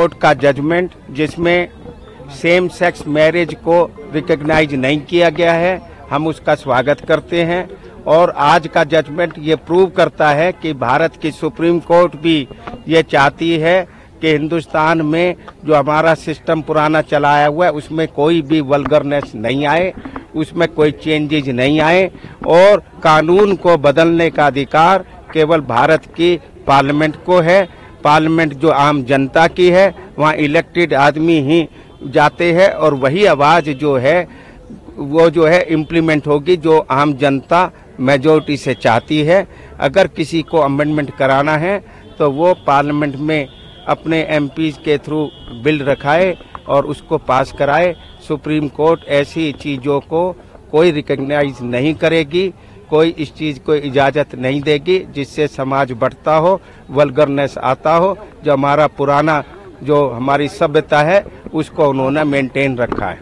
Court का judgement जिसमें same sex marriage को रिकॉग्नाइज नहीं किया गया है, हम उसका स्वागत करते हैं। और आज का जजमेंट ये प्रूव करता है कि भारत की सुप्रीम कोर्ट भी ये चाहती है कि हिंदुस्तान में जो हमारा सिस्टम पुराना चलाया हुआ है उसमें कोई भी वल्गरनेस नहीं आए, उसमें कोई चेंजेज नहीं आए और कानून को बदलने का अधिकार केवल भारत की पार्लियामेंट को है। पार्लियामेंट जो आम जनता की है, वहाँ इलेक्टेड आदमी ही जाते हैं और वही आवाज जो है वो जो है इम्प्लीमेंट होगी जो आम जनता मेजोरिटी से चाहती है। अगर किसी को अमेंडमेंट कराना है तो वो पार्लियामेंट में अपने एमपीज के थ्रू बिल रखाए और उसको पास कराए। सुप्रीम कोर्ट ऐसी चीज़ों को कोई रिकॉग्नाइज नहीं करेगी, कोई इस चीज़ को इजाज़त नहीं देगी जिससे समाज बढ़ता हो, वल्गरनेस आता हो। जो हमारा पुराना जो हमारी सभ्यता है उसको उन्होंने मेंटेन रखा है।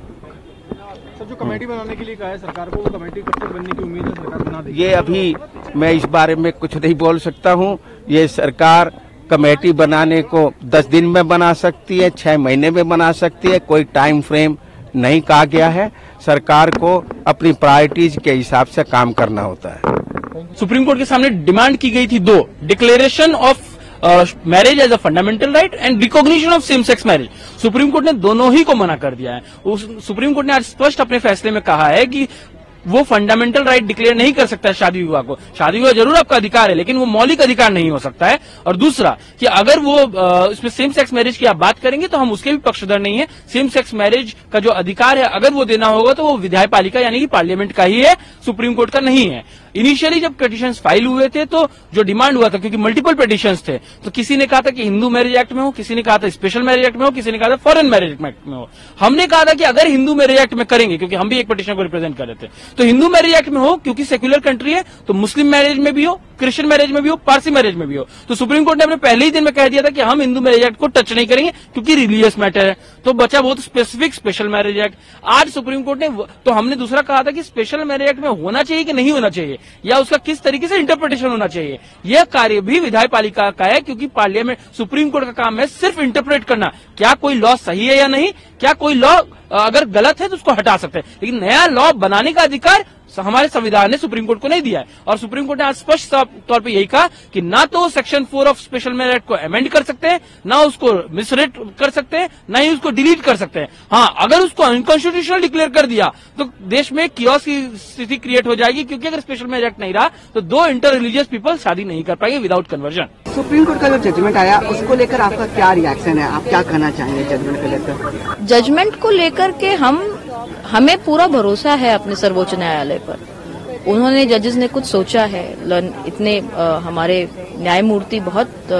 सर, जो कमेटी बनाने के लिए कहा है सरकार को, वो कमेटी कब तक बनने की उम्मीद है, सरकार बना देगी? ये अभी मैं इस बारे में कुछ नहीं बोल सकता हूँ। ये सरकार कमेटी बनाने को 10 दिन में बना सकती है, 6 महीने में बना सकती है, कोई टाइम फ्रेम नहीं कहा गया है। सरकार को अपनी प्रायोरिटीज के हिसाब से काम करना होता है। सुप्रीम कोर्ट के सामने डिमांड की गई थी 2, declaration of marriage as a fundamental right and recognition of same sex marriage. Supreme court ने दोनों ही को मना कर दिया है। सुप्रीम कोर्ट ने आज स्पष्ट अपने फैसले में कहा है कि वो फंडामेंटल राइट डिक्लेयर नहीं कर सकता है शादी विवाह को। शादी विवाह जरूर आपका अधिकार है लेकिन वो मौलिक अधिकार नहीं हो सकता है। और दूसरा कि अगर वो इसमें सेम सेक्स मैरिज की आप बात करेंगे तो हम उसके भी पक्षधर नहीं है। सेम सेक्स मैरिज का जो अधिकार है अगर वो देना होगा तो वो विधायपालिका यानी कि पार्लियामेंट का ही है, सुप्रीम कोर्ट का नहीं है। इनिशियली जब पिटिशंस फाइल हुए थे तो जो डिमांड हुआ था, क्योंकि मल्टीपल पिटिशंस थे, तो किसी ने कहा था कि हिंदू मैरिज एक्ट में हो, किसी ने कहा था स्पेशल मैरिज एक्ट में हो, किसी ने कहा था फॉरेन मैरिज एक्ट में हो। हमने कहा था कि अगर हिंदू मैरिज एक्ट में करेंगे, क्योंकि हम भी एक पिटिशन को रिप्रेजेंट कर रहे थे, तो हिंदू मैरिज एक्ट में हो क्योंकि सेक्युलर कंट्री है, तो मुस्लिम मैरिज में भी हो, क्रिश्चियन मैरिज में भी हो, पारसी मैरिज में भी हो। तो सुप्रीम कोर्ट ने अपने पहले ही दिन में कह दिया था कि हम हिंदू मैरिज एक्ट को टच नहीं करेंगे क्योंकि रिलीजियस मैटर है। तो बचा बहुत स्पेसिफिक स्पेशल मैरिज एक्ट। आज सुप्रीम कोर्ट ने, तो हमने दूसरा कहा था कि स्पेशल मैरिज एक्ट में होना चाहिए कि नहीं होना चाहिए, या उसका किस तरीके से इंटरप्रिटेशन होना चाहिए, यह कार्य भी विधायपालिका का है। क्योंकि पार्लियामेंट, सुप्रीम कोर्ट का काम है सिर्फ इंटरप्रेट करना, क्या कोई लॉ सही है या नहीं, क्या कोई लॉ अगर गलत है तो उसको हटा सकते हैं, लेकिन नया लॉ बनाने का अधिकार हमारे संविधान ने सुप्रीम कोर्ट को नहीं दिया है। और सुप्रीम कोर्ट ने आज स्पष्ट तौर पे यही कहा कि ना तो section 4 of special marriage act को अमेंड कर सकते हैं, ना उसको मिसरेट कर सकते हैं, ना ही उसको डिलीट कर सकते हैं। हाँ, अगर उसको अनकॉन्स्टिट्यूशनल डिक्लेयर कर दिया तो देश में कियोस की स्थिति क्रिएट हो जाएगी, क्योंकि अगर स्पेशल मैरिज एक्ट नहीं रहा तो 2 इंटर रिलीजियस पीपल शादी नहीं कर पाएंगे विदाउट कन्वर्जन। सुप्रीम कोर्ट का जो जजमेंट आया उसको लेकर आपका क्या रिएक्शन है, आप क्या कहना चाहेंगे जजमेंट को लेकर? जजमेंट को लेकर के हमें पूरा भरोसा है अपने सर्वोच्च न्यायालय पर। उन्होंने, जजेस ने कुछ सोचा है। इतने हमारे न्यायमूर्ति बहुत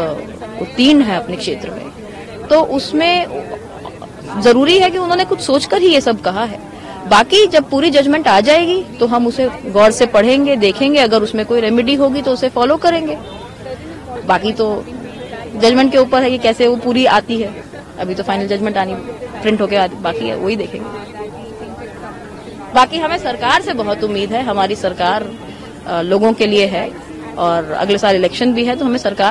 उत्तीर्ण है अपने क्षेत्र में, तो उसमें जरूरी है कि उन्होंने कुछ सोचकर ही ये सब कहा है। बाकी जब पूरी जजमेंट आ जाएगी तो हम उसे गौर से पढ़ेंगे, देखेंगे, अगर उसमें कोई रेमेडी होगी तो उसे फॉलो करेंगे। बाकी तो जजमेंट के ऊपर है कि कैसे वो पूरी आती है। अभी तो फाइनल जजमेंट आनी, प्रिंट होके बाकी है, वही देखेंगे। बाकी हमें सरकार से बहुत उम्मीद है। हमारी सरकार लोगों के लिए है और अगले साल इलेक्शन भी है, तो हमें सरकार